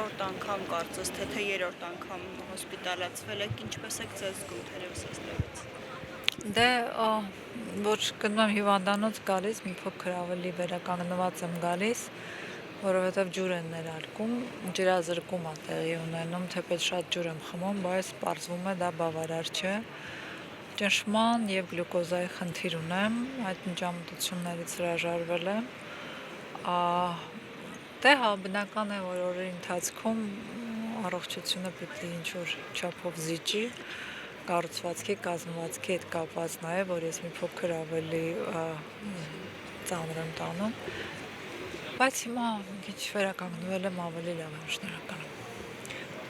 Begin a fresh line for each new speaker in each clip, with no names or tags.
2-րդ անգամ կարծես թե 3-րդ անգամ հոսպիտալացվել եք, ինչպես եք ձեզ զգում թերևս այստեղից։
Դե ոչ գնում հիվանդանոց գալիս, մի փոքր ավելի վերականգնված եմ գալիս, որովհետև ջուր են ներարկում, ջրազրկում է տեղի ունենում, թեպետ շատ ջուր եմ խմում, բայց պարզվում է դա բավարար չէ։ Ճնշման եւ գլյուկոզայի խնդիր ունեմ, այդ միջամտություններից հրաժարվել եմ։ Դե հա, բնական է, որ օրերի ընթացքում առողջությունը պիտի ինչ-որ չափով զիջի, կառուցվածքի, կազմվածքի հետ կապված նաև, որ ես մի փոքր ավելի ծանր եմ տանում, բայց հիմա մի քիչ վերականգնվել եմ, ավելի լավ եմ, շնորհակալ եմ։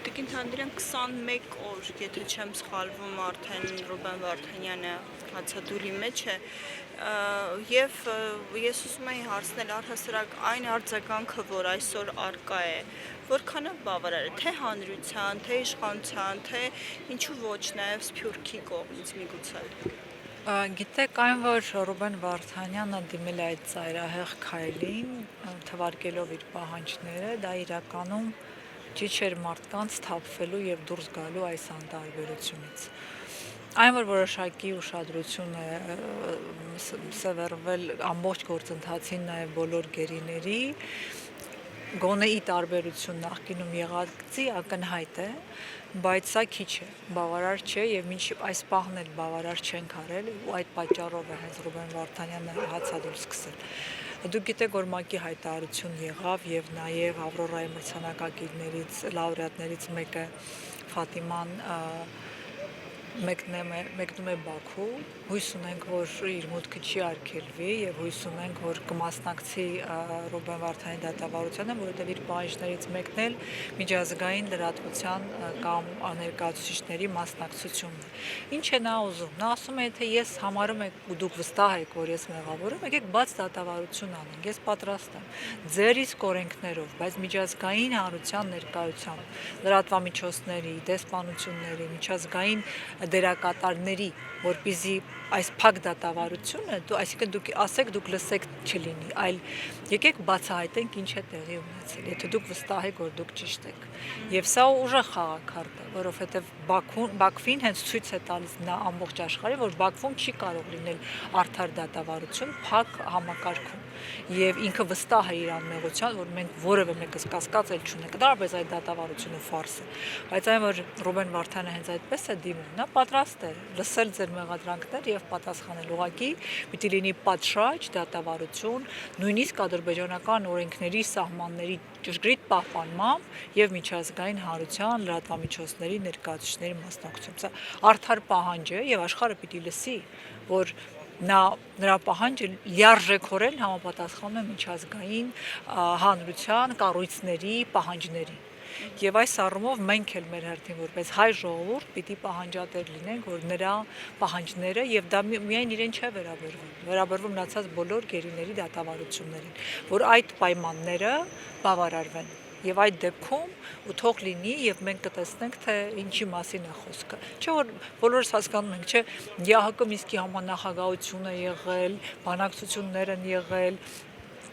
Տիկին Թանդիրյան 21 օր, եթե չեմ սխալվում, արդեն Ռուբեն Վարդանյանը հացադուլի մեջ է, եւ ես ուզում եի հարցնել առհասարակ այն արձագանքը, որ այսօր արկա է, որքանով բավարար է, թե հանրության, թե իշխանության, թե ինչու ոչ նաև Սփյուռքի կողմից միգուցե։
Գիտեք, այն, որ Ռուբեն Վարդանյանը դիմել է այդ ծայրահեղ քայլին, թվարկելով իր պահանջները, դա իրականում ճիչ էր մարդկանց թափվելու եւ դուրս գալու այս անտարբերությունից։ Այն, որ որոշակի ուշադրություն է սևեռվել ամբողջ գործընթացին նաև բոլոր գերիների, գոնե ի տարբերություն նախկինում եղածի ակնհայտ է, բայց սա քիչ է, բավարար չէ եւ մինչ այս պահն էլ բավարար չենք արել ու այդ պատճառով է հենց Ռուբեն Վարդանյանը հացադուլ սկսել։ Դուք գիտեք, որ ՄԱԿ-ի հայտարարություն եղավ եւ նաեւ Ավրորայի մրցանակակիրներից, լաուրեատներից մեկը Ֆատիման մեկնում է Բաքու, հույս ունենք, որ իր մուտքը չի արգելվի եւ հույս ունենք, որ կմասնակցի Ռուբեն Վարդանյանի դատավարությանը, որովհետեւ իր պահանջներից մեկն էլ միջազգային լրատվության կամ ներկայացուցիչների մասնակցությունն է։ Ինչ է նա ուզում։ Նա ասում է, եթե ես համարում եք ու դուք վստահ եք, որ ես մեղավոր եմ, եկեք բաց դատավարություն անենք, ես պատրաստ եմ։ Ձեր իսկ օրենքներով, բայց միջազգային հանրության ներկայությամբ, լրատվամիջոցների, դեսպանությունների, միջազգային դերակատարների, որպեսզի այս փակ դատավարությունը, այսինքն դուք ասեք, դուք լսեք չլինի, այլ եկեք բացահայտենք ինչ է տեղի ունեցել, եթե դուք վստահ եք, որ դուք ճիշտ եք։ Եվ սա ուժեղ խաղաքարտ է, որովհետև Բաքվին հենց ցույց է տալիս նա ամբողջ աշխարհին, որ Բաքվում չի կարող լինել արդար դատավարություն փակ համակարգում։ Եվ ինքը վստահ է իր անմեղության, որ մենք որևէ մեկս կասկածել չունենք։ Դարբեզ այդ դատավարությունը ֆարս է։ Բայց այն, որ Ռուբեն Վարդանյանը հենց այդպես է դիմում, նա պատրաստ է լսել ձեր մեղադրանքներ եւ պատասխանել։ Ուղղակի պիտի լինի պատշաճ դատավարություն, նույնիսկ ադրբեջանական օրենքների, սահմանների ճշգրիտ պահպանմամբ եւ միջազգային հանրության լրատվամիջոցների ներկայացուցիչների մասնակցությամբ։ Սա արդար պահանջ է եւ աշխարհը պիտի լսի, որ նրա պահանջը լիարժեքորեն համապատասխանում է միջազգային հանրության կառույցների պահանջներին։ Եվ այս առումով մենք էլ մեր հերթին որպես հայ ժողովուրդ պիտի պահանջատեր լինենք, որ նրա պահանջները եւ դա միայն իրեն չէ վերաբերվում մնացած բոլոր գերիների դատավարություններին, որ այդ պայմանները բավարարվեն։ Եվ այդ դեպքում ու թող լինի եւ մենք կտեսնենք, թե ինչի մասին է խոսքը։ Չէ՞ որ բոլորս հասկանում ենք, չէ՞, ԵԱՀԿ Մինսկի համանախագահություն է եղել, բանակցություններ են եղել,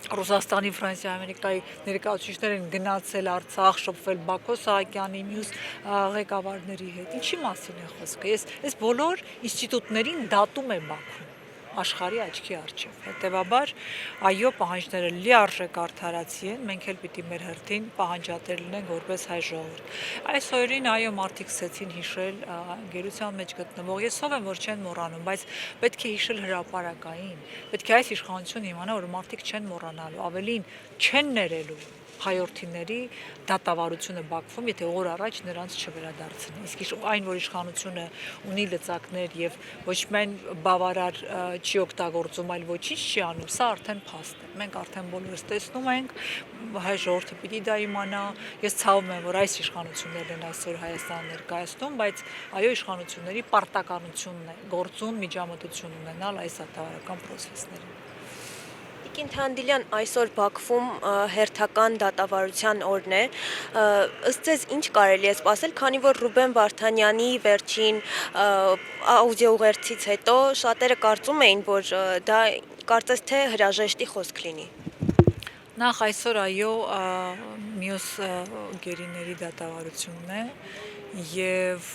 Ռուսաստանի, Ֆրանսիայի, Ամերիկայի ներկայացուցիչներ են գնացել Արցախ, շփվել Բաքո Սահակյանի, մյուս ղեկավարների հետ։ Ինչի մասին է խոսքը։ Այս բոլոր ինստիտուտներին դատում է Բաքուն աշխարհի աչքի առջև։ Հետևաբար, այո, պահանջները լիարժեք արդարացի են, մենք էլ պիտի մեր հերթին պահանջատեր լինենք որպես հայ ժողովուրդ։ Այս օրերին, այո, մարդիկ սկսեցին հիշել գերության մեջ գտնվող, ես ով եմ, որ չեն մոռանում, բայց պետք է հիշել հրապարակային։ Պետք է այս իշխանությունը իմանա, որ մարդիկ չեն մոռանալու, ավելին չեն ներելու հայորդիների դատավարությունը Բաքվում, եթե օր առաջ նրանց չվերադարձնի։ Իսկ այն, որ իշխանությունը ունի լծակներ եւ ոչ միայն բավարար չի օգտագործում, այլ ոչինչ չի անում, սա արդեն փաստ է։ Մենք արդեն բոլորս տեսնում ենք, հայ ժողովուրդը պիտի դա իմանա։ Ես ցավում եմ, որ այս իշխանություններն են այսօր Հայաստանը ներկայացնում, բայց այո, իշխանությունների պարտականությունն է գործում միջամտություն ունենալ այս դատավարական process-ներին։
Տիկին Թանդիլյան, այսօր Բաքվում հերթական դատավարության օրն է, ըստ ձեզ ինչ կարելի է սպասել, քանի որ Ռուբեն Վարդանյանի վերջին աուդիոուղերձից հետո շատերը կարծում էին, որ դա կարծես թե հրաժեշտի խոսք լինի։
Նախ այսօր այո մյուս գերիների դատավարությունն է եւ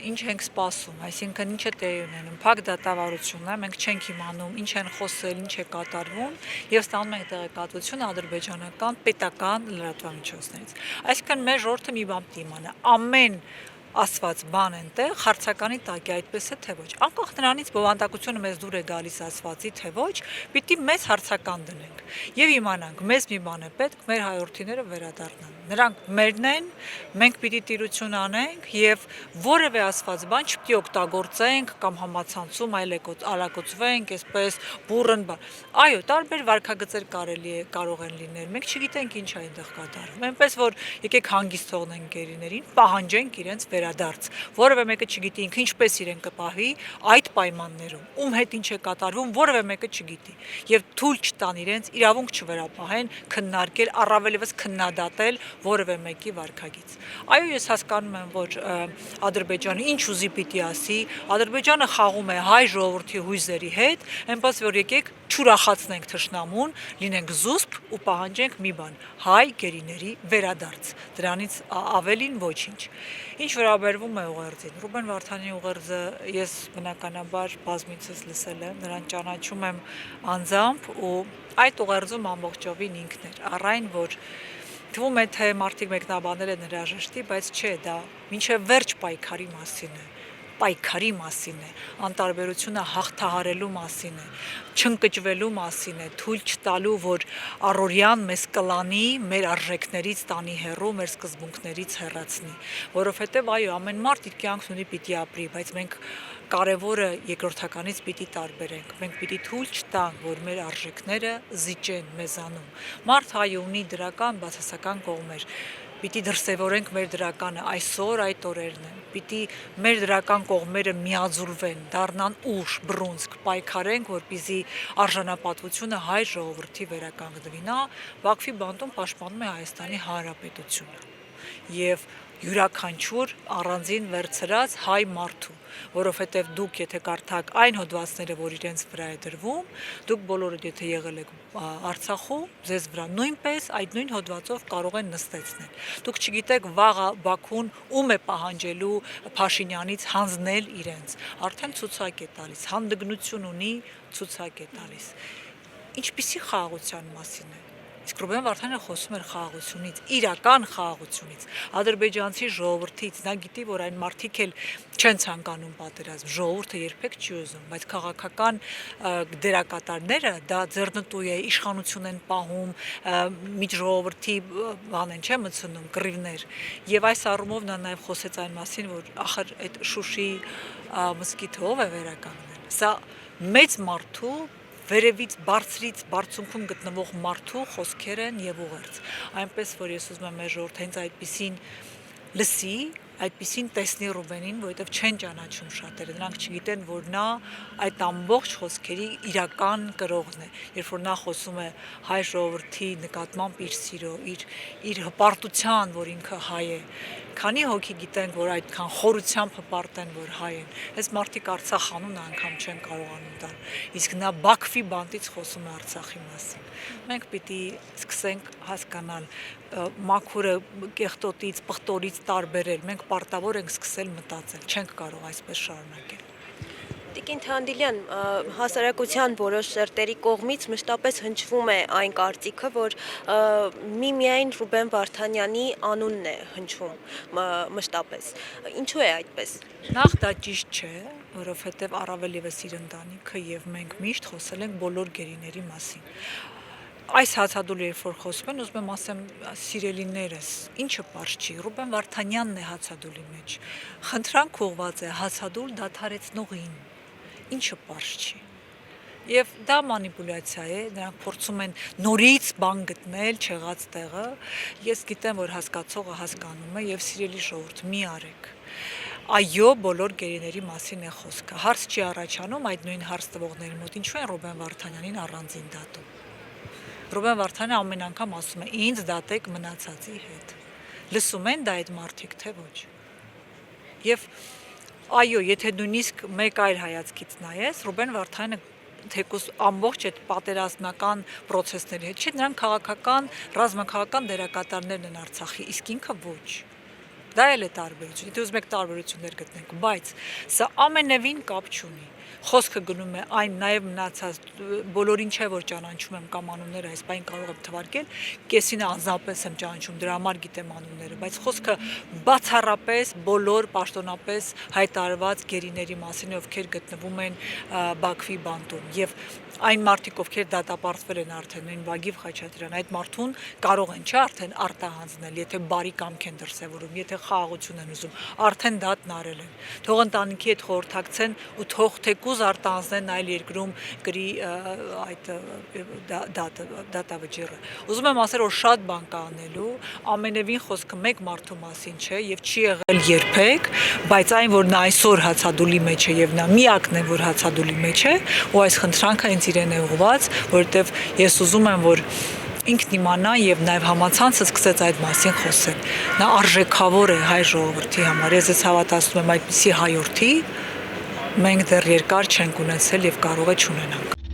ինչ ենք սպասում, այսինքն ինչ է տեղի ունենում, փակ դատավարությունն է, մենք չենք իմանում ինչ են խոսել, ինչ է կատարվում եւ ստանում ենք տեղեկատվություն ադրբեջանական պետական լրատվամիջոցներից։ Այսինքն մեր ժողովուրդը մի բան պիտի իմանա, ամեն ասված բան այնտեղ հարցականի տակ է, այդպես է թե ոչ։ Անկախ նրանից բովանդակությունը մեզ դուր է գալիս ասվածի թե ոչ, պիտի մեծ հարցական դնենք եւ իմանանք, մեզ մի բան է պետք, մեր հայրենիները վերադառնան։ Նրանք մերն են, մենք պիտի տիրություն անենք եւ որևէ ասված բան չպիտի օգտագործենք կամ համացանցում այլակոծվենք, այսպես բուրըն բան։ Այո, տարբեր վարքագծեր կարող են լինել։ Մենք չգիտենք ինչ է այնտեղ կատարվում։ Այնպես որ եկեք հանգիստ թողնենք գերիներին, պահանջենք իրենց վերադարձ։ Որևէ մեկը չգիտի ինքը ինչպես իրեն կպահվի այդ պայմաններում։ Ում հետ ինչ է կատարվում, որևէ մեկը չգիտի։ Եվ թույլ չտան իրենց իրավունք չվերապահեն, քննարկել, առավելևս քննադատել որևէ մեկի վարքագիծ։ Այո, ես հասկանում եմ, որ Ադրբեջանը ինչ ուզի պիտի ասի, Ադրբեջանը խաղում է հայ ժողովրդի հույզերի հետ, այնպես որ եկեք չուրախացնենք թշնամուն, լինենք զուսպ ու պահանջենք մի բան՝ հայ գերիների վերադարձ։ Դրանից ավելին ոչինչ։ Ինչ վերաբերվում է ուղերձին, Ռուբեն Վարդանի ուղերձը ես բնականաբար բազմիցս լսել եմ, նրան ճանաչում եմ անձամբ ու այդ ուղերձում ամբողջովին ինքն էր, առ այն որ թվում է թե մարդիկ մեկնաբանել են հրաժեշտի, բայց չէ, դա մինչև վերջ պայքարի մասին է։ Պայքարի մասին է, անտարբերությունը հաղթահարելու մասին է, չընկճվելու մասին է, թույլ չտալու, որ առօրյան մեզ կլանի, մեր արժեքներից տանի հեռու, մեր սկզբունքներից հեռացնի, որովհետև այո, ամեն մարդ իր կյանքն ունի պիտի ապրի, բայց մենք կարևորը երկրորդականից պիտի տարբերենք, մենք պիտի թույլ չտանք, որ մեր արժեքները զիջեն մեզանում։ Մարդ հայ ունի դրական, բացասական կողմեր, պիտի դրսևորենք մեր դրականը, այսօր այդ օրերն են, պիտի մեր դրական կողմերը միաձուլվեն, դառնան ուժ, բռունցք, պայքարենք, որպեսզի արժանապատվությունը հայ ժողովրդի վերականգնվի։ Նա Բաքվի բանտում պաշտպանում է Հայաստանի Հանրապետությունը եւ յուրաքանչյուր առանձին վերցրած հայ մարդու, որովհետև դուք եթե կարդաք այն հոդվածները, որ իրենց վրա է դրվում, դուք բոլորդ եթե եղել եք Արցախում, ձեզ վրա նույնպես այդ նույն հոդվածով կարող են նստեցնել։ Դուք չգիտեք վաղը Բաքուն ում է պահանջելու Փաշինյանից հանձնել իրենց, արդեն ցուցակ է տալիս, հանդգնություն ունի, ցուցակ է տալիս։ Ինչպիսի խաղաղության մասին է։ Իսկ Ռուբեն Վարդանը խոսում էր խաղաղությունից, իրական խաղաղությունից, ադրբեջանցի ժողովրդից, նա գիտի, որ այն մարդիկ էլ չեն ցանկանում պատերազմ, ժողովուրդը երբեք չի ուզում, բայց քաղաքական դերակատարները դա ձեռնտու է, իշխանություն են պահում, միջժողովրդի բան են, չէ՞ մտցնում, կռիվներ։ Եվ այս առումով նա նաև խոսեց այն մասին, որ ախր այդ Շուշի մզկիթը ով է վերականգնել։ Սա մեծ մարդու վերևից բարձրից բարձունքում գտնվող մարդու խոսքեր են եւ ուղերձ։ Այնպես որ ես ուզում եմ մեր ժողովուրդը հենց այդպեսին լսի, այդպեսին տեսնի Ռուբենին, որովհետեւ չեն ճանաչում շատերը, նրանք չգիտեն, որ նա այդ ամբողջ խոսքերի իրական կրողն է, երբ որ նա խոսում է հայ ժողովրդի նկատմամբ իր սիրո, իր հպարտության, որ ինքը հայ է։ Քանի հոգի գիտենք, որ այդքան խորությամբ հպարտ են, որ հայ են։ Այս մարդիկ Արցախ անունը անգամ չեն կարողանում տալ։ Իսկ նա Բաքվի բանտից խոսում է Արցախի մասին։ Մենք պիտի սկսենք հասկանալ մաքուրը կեղտոտից, պղտորից տարբերել։ Մենք պարտավոր ենք սկսել մտածել, չենք կարող այսպես շարունակել։
Տիկին Թանդիլյան, հասարակության որոշ սերտերի կողմից մշտապես հնչվում է այն կարծիքը, որ միայն Ռուբեն Վարդանյանի անունն է հնչվում մշտապես։ Ինչու է այդպես։
Նախ դա ճիշտ չէ, որովհետև առավել ևս իր ընտանիքը եւ մենք միշտ խոսել ենք բոլոր գերիների մասին։ Այս հացադուլը երբ որ խոսում են, ուզում եմ ասեմ, սիրելիներս, ինչը պարզ չի, Ռուբեն Վարդանյանն է հացադուլի մեջ։ Խնդրանք ուղղված է հացադուլ դադարեցնողին, ինչը պարզ չի։ Եվ դա մանիպուլյացիա է, նրանք փորձում են նորից բան գտնել չեղած տեղը։ Ես գիտեմ, որ հասկացողը հասկանում է եւ սիրելի ժողովուրդ, մի արեք։ Այո, բոլոր գերիների մասին է խոսքը։ Հարց չի առաջանում այդ նույն հարց տվողների մոտ, ինչու են Ռուբեն Վարդանյանին առանձին դատում։ Ռուբեն Վարդանը ամեն անգամ ասում է ինձ դատեք մնացածի հետ։ Լսում են դա այդ մարդիկ, թե ոչ։ Եվ այո, եթե նույնիսկ մեկ այլ հայացքից նայես, Ռուբեն Վարդանը թեկուզ ամբողջ այդ պատերազմնական process-ների հետ, չէ, նրանք քաղաքական, ռազմաքաղաքական դերակատարներն են Արցախի, իսկ ինքը ոչ։ Դա էլ է տարբերություն, եթե ուզում եք տարբերություններ գտնենք, բայց սա ամենևին կապ չունի։ Խոսքը գնում է այն նաև մնացած բոլորին չէ որ ճանաչում եմ կամ անունները այս բան կարող եմ թվարկել, կեսին անձնապես եմ ճանաչում, դրա համար գիտեմ անունները, բայց խոսքը բացառապես բոլոր պաշտոնապես հայտարարված գերիների մասին, ովքեր գտնվում են Բաքվի բանտում եւ այն մարդիկ, ովքեր դատապարտվել են արդեն նույն Վագիվ Խաչատրյան, այդ մարդուն կարող են չէ արդեն արտահանձնել, եթե բարի կամք են դրսևորում, եթե խաղաղություն են ուզում, արդեն դատն արել են։ Թող ընտանիքի հետ խորհրդակցեն ու թող թեկուզ արտահանձնեն այլ երկրում գրի այդ դատավճիռը։ Ուզում եմ ասել, որ շատ բան կա անելու, ամենևին խոսքը մեկ մարդու մասին չէ եւ չի եղել երբեք, բայց այն որ նա այսօր հացադուլի մեջ է եւ նա միակն է որ հացադուլի մեջ է, ու այս խնդրանքը հենց իրեն է ուղղված, որովհետեւ ես ուզում եմ որ ինքն իմանա եւ նաեւ համացանցը սկսեց այդ մասին խոսել։ Նա արժեքավոր է հայ ժողովրդի համար։ Ես հավատացնում եմ այդպիսի հայորդի մենք դեռ երկար չենք ունեցել եւ կարող է չունենանք։